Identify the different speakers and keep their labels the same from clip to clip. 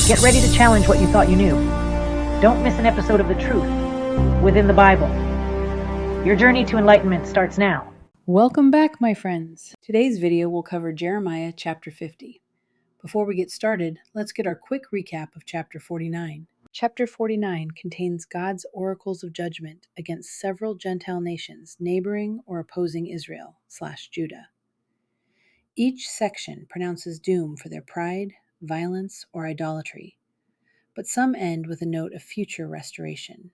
Speaker 1: Get ready to challenge what you thought you knew. Don't miss an episode of the truth within the Bible. Your journey to enlightenment starts now.
Speaker 2: Welcome back, my friends. Today's video will cover Jeremiah chapter 50. Before we get started, let's get our quick recap of chapter 49. Chapter 49 contains God's oracles of judgment against several Gentile nations neighboring or opposing Israel/Judah. Each section pronounces doom for their pride, violence, or idolatry, but some end with a note of future restoration.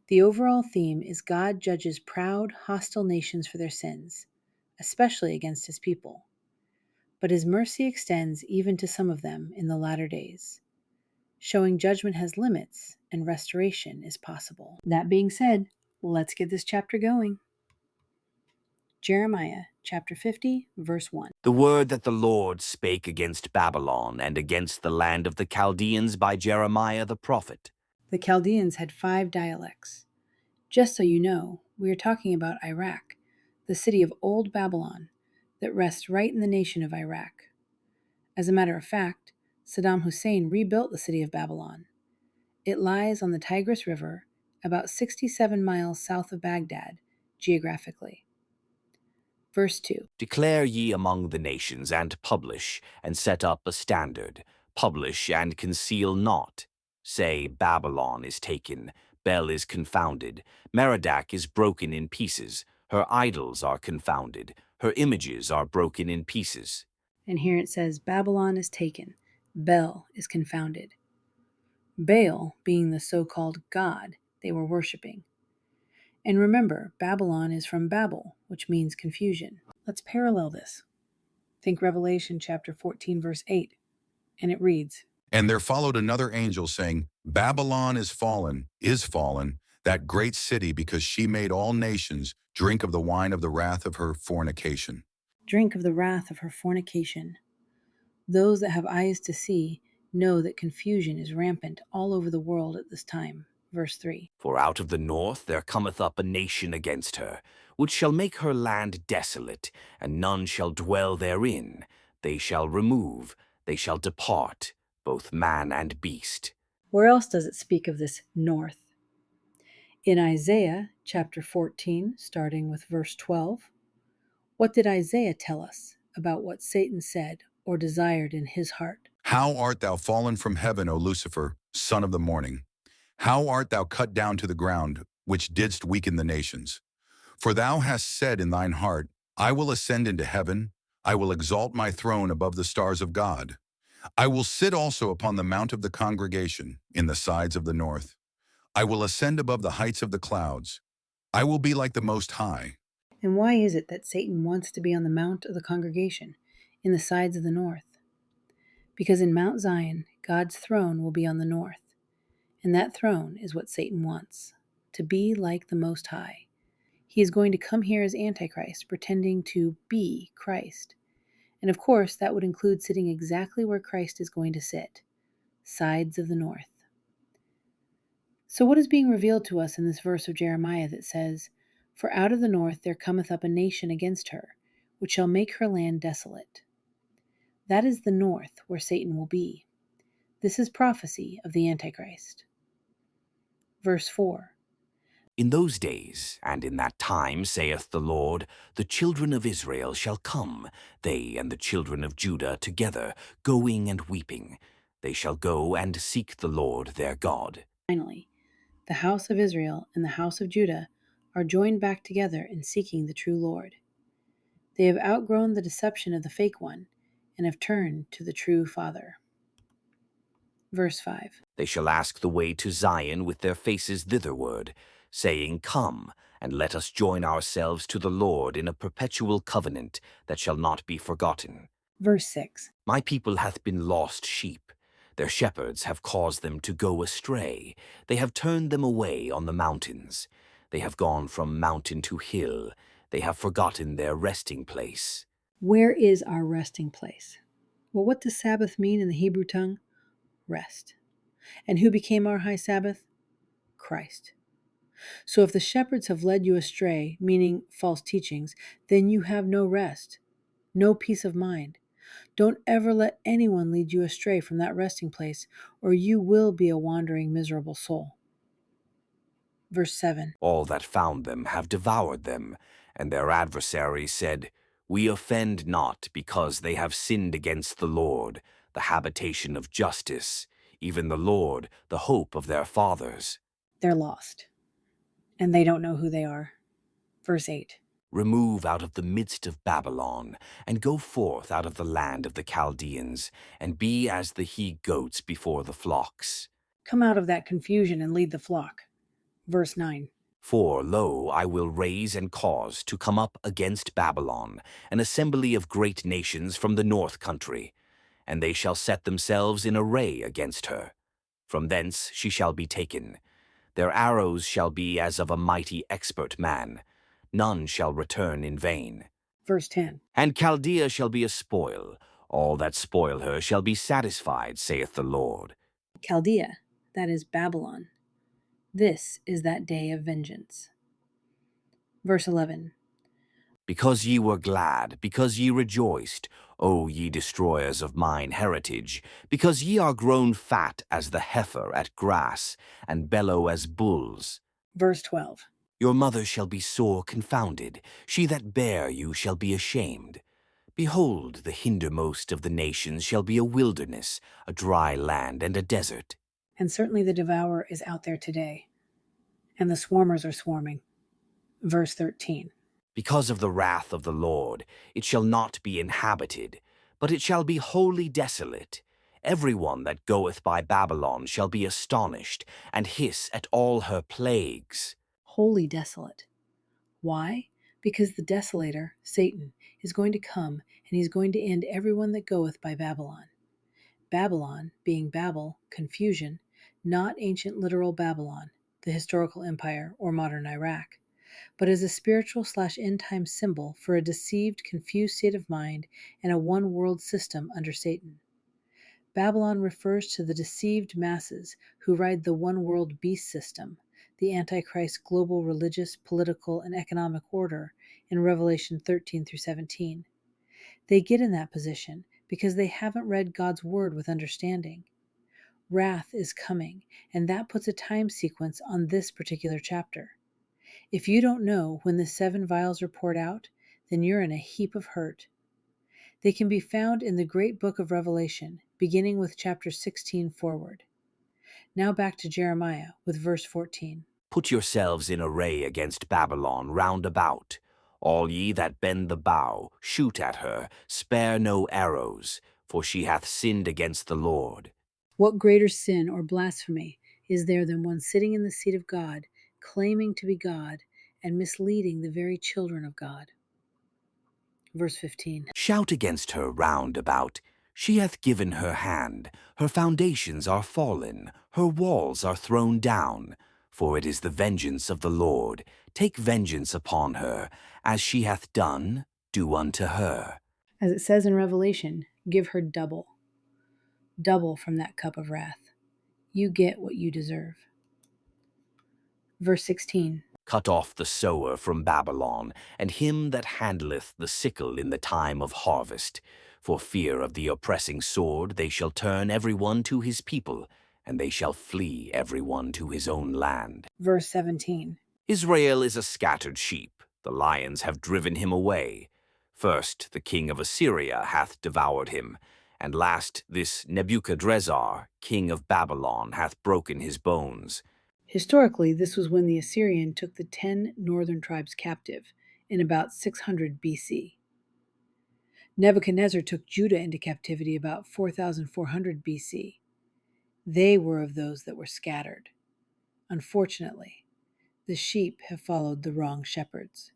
Speaker 2: The overall theme is God judges proud, hostile nations for their sins, especially against his people. But his mercy extends even to some of them in the latter days, showing judgment has limits and restoration is possible. That being said, let's get this chapter going. Jeremiah chapter 50, verse 1.
Speaker 3: The word that the Lord spake against Babylon and against the land of the Chaldeans by Jeremiah the prophet.
Speaker 2: The Chaldeans had 5 dialects. Just so you know, we are talking about Iraq, the city of Old Babylon that rests right in the nation of Iraq. As a matter of fact, Saddam Hussein rebuilt the city of Babylon. It lies on the Tigris River, about 67 miles south of Baghdad, geographically. Verse 2.
Speaker 3: Declare ye among the nations, and publish, and set up a standard. Publish, and conceal not. Say, Babylon is taken, Bel is confounded, Merodach is broken in pieces, her idols are confounded, her images are broken in pieces.
Speaker 2: And here it says, Babylon is taken, Bel is confounded. Baal being the so-called god they were worshiping. And remember, Babylon is from Babel, which means confusion. Let's parallel this. Think Revelation chapter 14, verse 8, and it reads,
Speaker 4: And there followed another angel saying, Babylon is fallen, that great city, because she made all nations drink of the wine of the wrath of her fornication.
Speaker 2: Drink of the wrath of her fornication. Those that have eyes to see know that confusion is rampant all over the world at this time. Verse 3.
Speaker 3: For out of the north there cometh up a nation against her, which shall make her land desolate, and none shall dwell therein. They shall remove, they shall depart, both man and beast.
Speaker 2: Where else does it speak of this north? In Isaiah chapter 14, starting with verse 12, what did Isaiah tell us about what Satan said or desired in his heart?
Speaker 4: How art thou fallen from heaven, O Lucifer, son of the morning? How art thou cut down to the ground, which didst weaken the nations? For thou hast said in thine heart, I will ascend into heaven, I will exalt my throne above the stars of God. I will sit also upon the mount of the congregation, in the sides of the north. I will ascend above the heights of the clouds. I will be like the Most High.
Speaker 2: And why is it that Satan wants to be on the mount of the congregation, in the sides of the north? Because in Mount Zion, God's throne will be on the north. And that throne is what Satan wants, to be like the Most High. He is going to come here as Antichrist, pretending to be Christ. And of course, that would include sitting exactly where Christ is going to sit, sides of the north. So what is being revealed to us in this verse of Jeremiah that says, For out of the north there cometh up a nation against her, which shall make her land desolate? That is the north where Satan will be. This is prophecy of the Antichrist. Verse 4.
Speaker 3: In those days, and in that time, saith the Lord, the children of Israel shall come, they and the children of Judah together, going and weeping. They shall go and seek the Lord their God.
Speaker 2: Finally, the house of Israel and the house of Judah are joined back together in seeking the true Lord. They have outgrown the deception of the fake one and have turned to the true Father. Verse 5.
Speaker 3: They shall ask the way to Zion with their faces thitherward, saying, Come, and let us join ourselves to the Lord in a perpetual covenant that shall not be forgotten.
Speaker 2: Verse 6.
Speaker 3: My people hath been lost sheep. Their shepherds have caused them to go astray. They have turned them away on the mountains. They have gone from mountain to hill. They have forgotten their resting place.
Speaker 2: Where is our resting place? Well, what does Sabbath mean in the Hebrew tongue? Rest. And who became our high Sabbath? Christ. So if the shepherds have led you astray, meaning false teachings, then you have no rest, no peace of mind. Don't ever let anyone lead you astray from that resting place, or you will be a wandering, miserable soul. Verse 7.
Speaker 3: All that found them have devoured them, and their adversaries said, We offend not, because they have sinned against the Lord, the habitation of justice, even the Lord, the hope of their fathers.
Speaker 2: They're lost, and they don't know who they are. Verse 8.
Speaker 3: Remove out of the midst of Babylon, and go forth out of the land of the Chaldeans, and be as the he-goats before the flocks.
Speaker 2: Come out of that confusion and lead the flock. Verse 9.
Speaker 3: For, lo, I will raise and cause to come up against Babylon an assembly of great nations from the north country, and they shall set themselves in array against her. From thence she shall be taken. Their arrows shall be as of a mighty expert man. None shall return in vain.
Speaker 2: Verse 10.
Speaker 3: And Chaldea shall be a spoil. All that spoil her shall be satisfied, saith the Lord.
Speaker 2: Chaldea, that is Babylon. This is that day of vengeance. Verse 11.
Speaker 3: Because ye were glad, because ye rejoiced, O ye destroyers of mine heritage, because ye are grown fat as the heifer at grass, and bellow as bulls.
Speaker 2: Verse 12.
Speaker 3: Your mother shall be sore confounded, she that bare you shall be ashamed. Behold, the hindermost of the nations shall be a wilderness, a dry land, and a desert.
Speaker 2: And certainly the devourer is out there today, and the swarmers are swarming. Verse 13.
Speaker 3: Because of the wrath of the Lord, it shall not be inhabited, but it shall be wholly desolate. Every one that goeth by Babylon shall be astonished, and hiss at all her plagues.
Speaker 2: Wholly desolate. Why? Because the desolator, Satan, is going to come, and he's going to end everyone that goeth by Babylon. Babylon, being Babel, confusion, not ancient literal Babylon, the historical empire or modern Iraq, but as a spiritual/end-time symbol for a deceived, confused state of mind and a one-world system under Satan. Babylon refers to the deceived masses who ride the one-world beast system, the Antichrist global religious, political, and economic order in Revelation 13 through 17. They get in that position because they haven't read God's word with understanding. Wrath is coming, and that puts a time sequence on this particular chapter. If you don't know when the 7 vials are poured out, then you're in a heap of hurt. They can be found in the great book of Revelation, beginning with chapter 16 forward. Now back to Jeremiah with verse 14.
Speaker 3: Put yourselves in array against Babylon round about. All ye that bend the bow, shoot at her, spare no arrows, for she hath sinned against the Lord.
Speaker 2: What greater sin or blasphemy is there than one sitting in the seat of God, claiming to be God, and misleading the very children of God? Verse 15.
Speaker 3: Shout against her round about. She hath given her hand, her foundations are fallen, her walls are thrown down. For it is the vengeance of the Lord. Take vengeance upon her. As she hath done, do unto her.
Speaker 2: As it says in Revelation, give her double. Double from that cup of wrath. You get what you deserve. Verse 16.
Speaker 3: Cut off the sower from Babylon, and him that handleth the sickle in the time of harvest. For fear of the oppressing sword they shall turn every one to his people, and they shall flee every one to his own land.
Speaker 2: Verse 17.
Speaker 3: Israel is a scattered sheep. The lions have driven him away. First, the king of Assyria hath devoured him, and last, this Nebuchadrezzar, king of Babylon, hath broken his bones.
Speaker 2: Historically, this was when the Assyrian took the 10 northern tribes captive in about 600 BC. Nebuchadnezzar took Judah into captivity about 4400 BC. They were of those that were scattered. Unfortunately, the sheep have followed the wrong shepherds.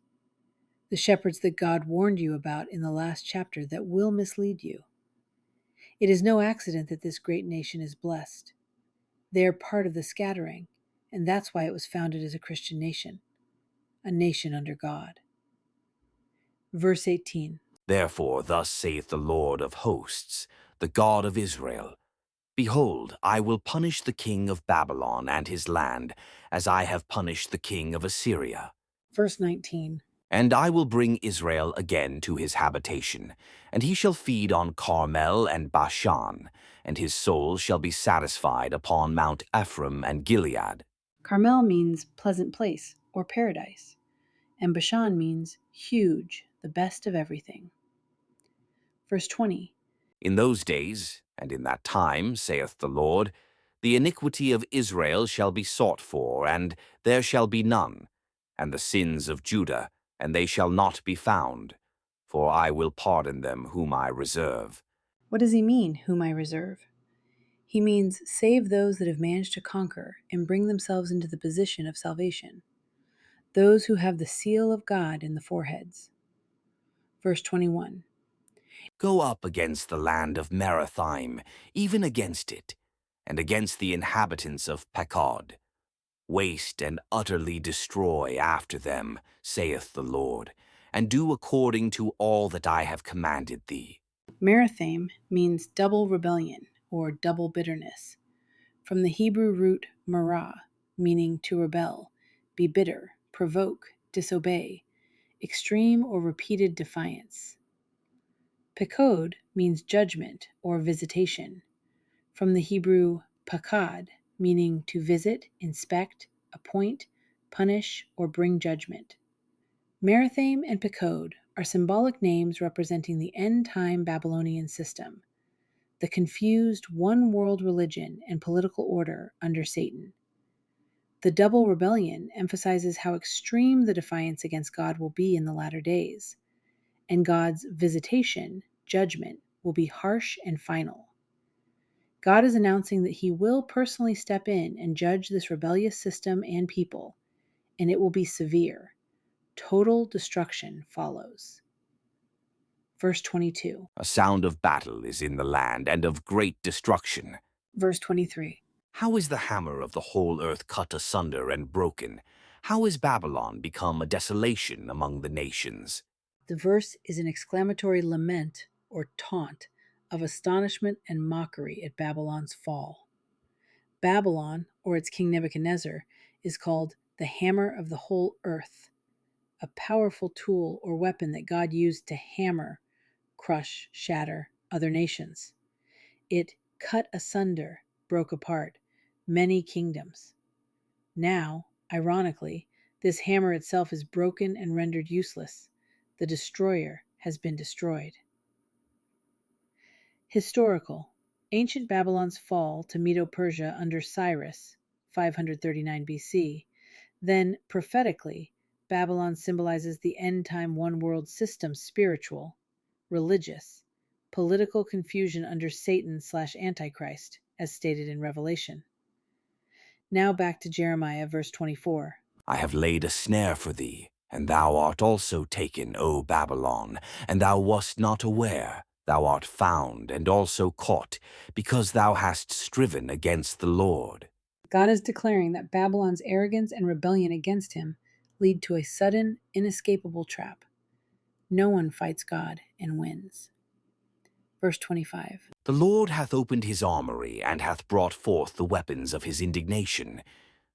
Speaker 2: The shepherds that God warned you about in the last chapter that will mislead you. It is no accident that this great nation is blessed. They are part of the scattering, and that's why it was founded as a Christian nation, a nation under God. Verse 18.
Speaker 3: Therefore thus saith the Lord of hosts, the God of Israel, Behold, I will punish the king of Babylon and his land, as I have punished the king of Assyria.
Speaker 2: Verse 19.
Speaker 3: And I will bring Israel again to his habitation, and he shall feed on Carmel and Bashan, and his soul shall be satisfied upon Mount Ephraim and Gilead.
Speaker 2: Carmel means pleasant place or paradise, and Bashan means huge, the best of everything. Verse 20.
Speaker 3: In those days, and in that time, saith the Lord, the iniquity of Israel shall be sought for, and there shall be none, and the sins of Judah, and they shall not be found. For I will pardon them whom I reserve.
Speaker 2: What does he mean, whom I reserve? He means save those that have managed to conquer and bring themselves into the position of salvation, those who have the seal of God in the foreheads. Verse 21.
Speaker 3: Go up against the land of Merathaim, even against it, and against the inhabitants of Pekod. Waste and utterly destroy after them, saith the Lord, and do according to all that I have commanded thee.
Speaker 2: Merathaim means double rebellion or double bitterness, from the Hebrew root merah, meaning to rebel, be bitter, provoke, disobey, extreme or repeated defiance. Pekod means judgment or visitation, from the Hebrew pakad, meaning to visit, inspect, appoint, punish, or bring judgment. Merathaim and Pekod are symbolic names representing the end-time Babylonian system, the confused one-world religion and political order under Satan. The double rebellion emphasizes how extreme the defiance against God will be in the latter days, and God's visitation, judgment, will be harsh and final. God is announcing that he will personally step in and judge this rebellious system and people, and it will be severe. Total destruction follows. Verse 22.
Speaker 3: A sound of battle is in the land, and of great destruction.
Speaker 2: Verse 23.
Speaker 3: How is the hammer of the whole earth cut asunder and broken? How is Babylon become a desolation among the nations?
Speaker 2: The verse is an exclamatory lament or taunt of astonishment and mockery at Babylon's fall. Babylon, or its king Nebuchadnezzar, is called the hammer of the whole earth, a powerful tool or weapon that God used to hammer, crush, shatter other nations. It cut asunder, broke apart, many kingdoms. Now, ironically, this hammer itself is broken and rendered useless. The destroyer has been destroyed. Historical. Ancient Babylon's fall to Medo-Persia under Cyrus, 539 BC. Then, prophetically, Babylon symbolizes the end-time one-world system, spiritual, religious, political confusion under Satan/Antichrist, as stated in Revelation. Now back to Jeremiah, verse 24.
Speaker 3: I have laid a snare for thee, and thou art also taken, O Babylon, and thou wast not aware. Thou art found and also caught, because thou hast striven against the Lord.
Speaker 2: God is declaring that Babylon's arrogance and rebellion against him lead to a sudden, inescapable trap. No one fights God and wins. Verse 25.
Speaker 3: The Lord hath opened his armory, and hath brought forth the weapons of his indignation.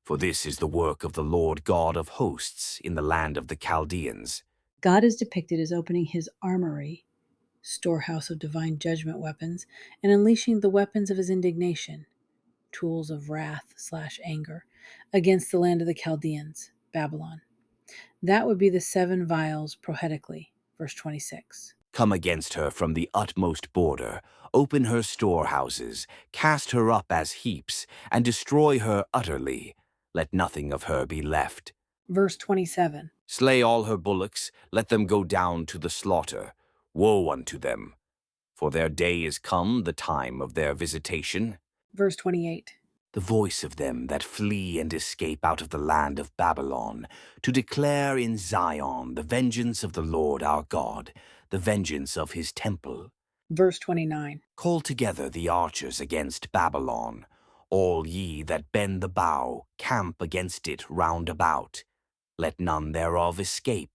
Speaker 3: For this is the work of the Lord God of hosts in the land of the Chaldeans.
Speaker 2: God is depicted as opening his armory, storehouse of divine judgment weapons, and unleashing the weapons of his indignation, tools of wrath/anger, against the land of the Chaldeans, Babylon. That would be the 7 vials prophetically, verse 26.
Speaker 3: Come against her from the utmost border, open her storehouses, cast her up as heaps, and destroy her utterly. Let nothing of her be left.
Speaker 2: Verse 27.
Speaker 3: Slay all her bullocks, let them go down to the slaughter. Woe unto them! For their day is come, the time of their visitation.
Speaker 2: Verse 28.
Speaker 3: The voice of them that flee and escape out of the land of Babylon, to declare in Zion the vengeance of the Lord our God, the vengeance of his temple.
Speaker 2: Verse 29.
Speaker 3: Call together the archers against Babylon. All ye that bend the bow, camp against it round about. Let none thereof escape.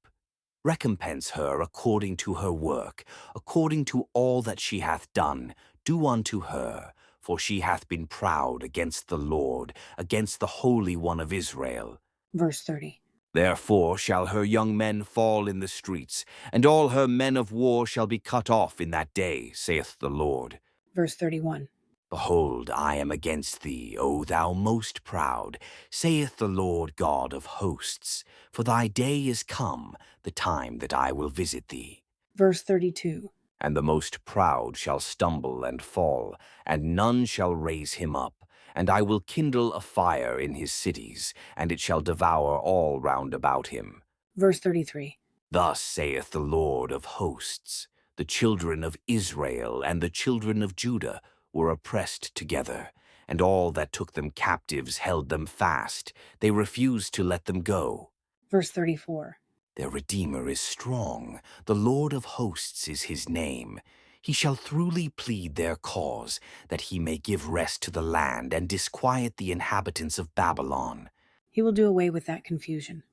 Speaker 3: Recompense her according to her work, according to all that she hath done. Do unto her, for she hath been proud against the Lord, against the Holy One of Israel.
Speaker 2: Verse 30.
Speaker 3: Therefore shall her young men fall in the streets, and all her men of war shall be cut off in that day, saith the Lord.
Speaker 2: Verse 31.
Speaker 3: Behold, I am against thee, O thou most proud, saith the Lord God of hosts. For thy day is come, the time that I will visit thee.
Speaker 2: Verse 32.
Speaker 3: And the most proud shall stumble and fall, and none shall raise him up. And I will kindle a fire in his cities, and it shall devour all round about him.
Speaker 2: Verse 33.
Speaker 3: Thus saith the Lord of hosts, the children of Israel and the children of Judah were oppressed together, and all that took them captives held them fast. They refused to let them go.
Speaker 2: Verse 34.
Speaker 3: Their Redeemer is strong, the Lord of hosts is his name. He shall throughly plead their cause, that he may give rest to the land and disquiet the inhabitants of Babylon.
Speaker 2: He will do away with that confusion.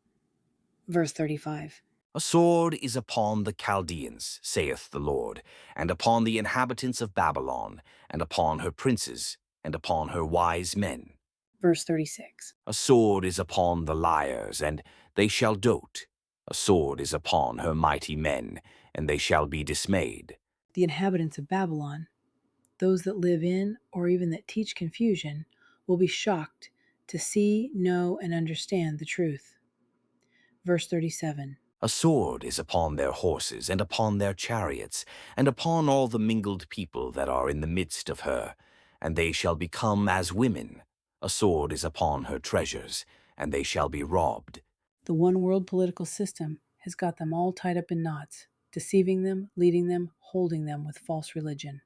Speaker 2: Verse 35.
Speaker 3: A sword is upon the Chaldeans, saith the Lord, and upon the inhabitants of Babylon, and upon her princes, and upon her wise men.
Speaker 2: Verse 36.
Speaker 3: A sword is upon the liars, and they shall dote. A sword is upon her mighty men, and they shall be dismayed.
Speaker 2: The inhabitants of Babylon, those that live in or even that teach confusion, will be shocked to see, know, and understand the truth. Verse 37.
Speaker 3: A sword is upon their horses, and upon their chariots, and upon all the mingled people that are in the midst of her, and they shall become as women. A sword is upon her treasures, and they shall be robbed.
Speaker 2: The one world political system has got them all tied up in knots, deceiving them, leading them, holding them with false religion.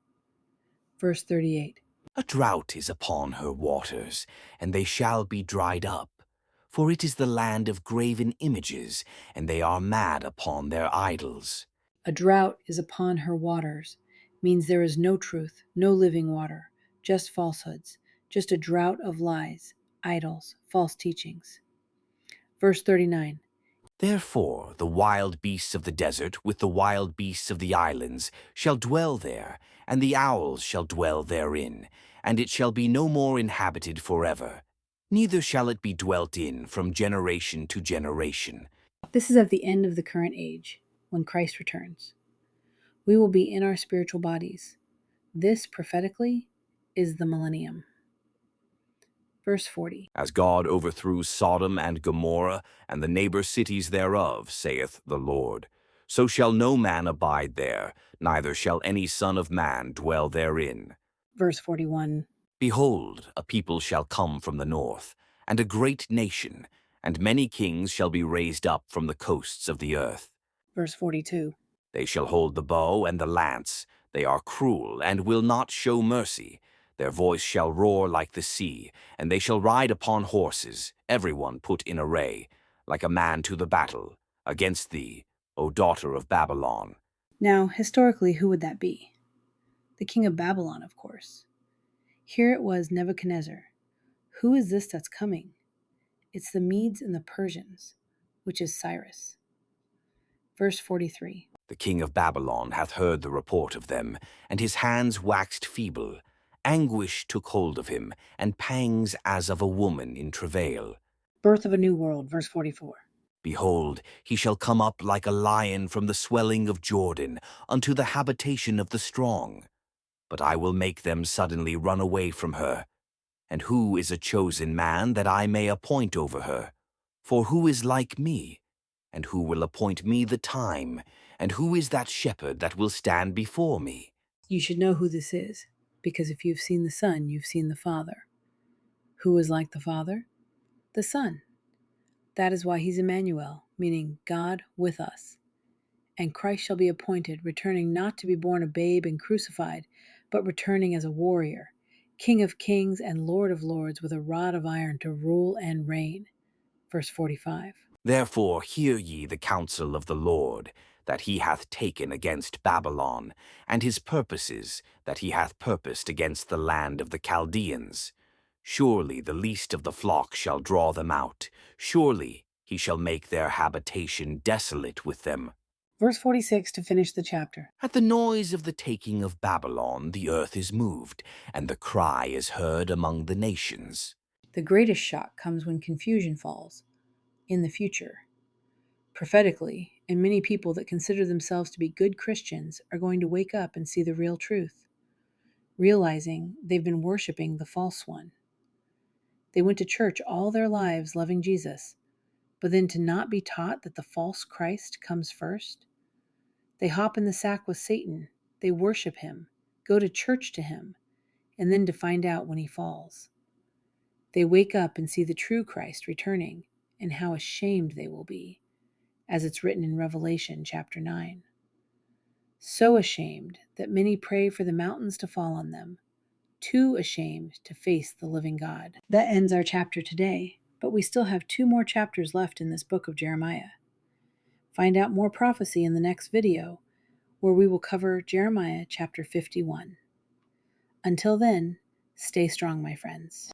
Speaker 2: Verse 38.
Speaker 3: A drought is upon her waters, and they shall be dried up. For it is the land of graven images, and they are mad upon their idols.
Speaker 2: A drought is upon her waters means there is no truth, no living water, just falsehoods, just a drought of lies, idols, false teachings. Verse 39.
Speaker 3: Therefore the wild beasts of the desert with the wild beasts of the islands shall dwell there, and the owls shall dwell therein, and it shall be no more inhabited forever. Neither shall it be dwelt in from generation to generation.
Speaker 2: This is at the end of the current age, when Christ returns. We will be in our spiritual bodies. This, prophetically, is the millennium. Verse 40.
Speaker 3: As God overthrew Sodom and Gomorrah and the neighbor cities thereof, saith the Lord, so shall no man abide there, neither shall any son of man dwell therein.
Speaker 2: Verse 41.
Speaker 3: Behold, a people shall come from the north, and a great nation, and many kings shall be raised up from the coasts of the earth.
Speaker 2: Verse 42.
Speaker 3: They shall hold the bow and the lance. They are cruel, and will not show mercy. Their voice shall roar like the sea, and they shall ride upon horses, every one put in array, like a man to the battle, against thee, O daughter of Babylon.
Speaker 2: Now, historically, who would that be? The king of Babylon, of course. Here it was Nebuchadnezzar. Who is this that's coming? It's the Medes and the Persians, which is Cyrus. Verse 43.
Speaker 3: The king of Babylon hath heard the report of them, and his hands waxed feeble. Anguish took hold of him, and pangs as of a woman in travail.
Speaker 2: Birth of a new world, verse 44.
Speaker 3: Behold, he shall come up like a lion from the swelling of Jordan, unto the habitation of the strong. But I will make them suddenly run away from her. And who is a chosen man that I may appoint over her? For who is like me? And who will appoint me the time? And who is that shepherd that will stand before me?
Speaker 2: You should know who this is, because if you've seen the Son, you've seen the Father. Who is like the Father? The Son. That is why he's Emmanuel, meaning God with us. And Christ shall be appointed, returning not to be born a babe and crucified, but returning as a warrior, King of kings and Lord of lords, with a rod of iron to rule and reign. Verse 45.
Speaker 3: Therefore hear ye the counsel of the Lord, that he hath taken against Babylon, and his purposes that he hath purposed against the land of the Chaldeans. Surely the least of the flock shall draw them out. Surely he shall make their habitation desolate with them.
Speaker 2: Verse 46 to finish the chapter.
Speaker 3: At the noise of the taking of Babylon, the earth is moved, and the cry is heard among the nations.
Speaker 2: The greatest shock comes when confusion falls in the future, prophetically, and many people that consider themselves to be good Christians are going to wake up and see the real truth, realizing they've been worshiping the false one. They went to church all their lives loving Jesus, but then to not be taught that the false Christ comes first. They hop in the sack with Satan, they worship him, go to church to him, and then to find out when he falls. They wake up and see the true Christ returning, and how ashamed they will be, as it's written in Revelation chapter 9. So ashamed that many pray for the mountains to fall on them, too ashamed to face the living God. That ends our chapter today, but we still have 2 more chapters left in this book of Jeremiah. Find out more prophecy in the next video, where we will cover Jeremiah chapter 51. Until then, stay strong, my friends.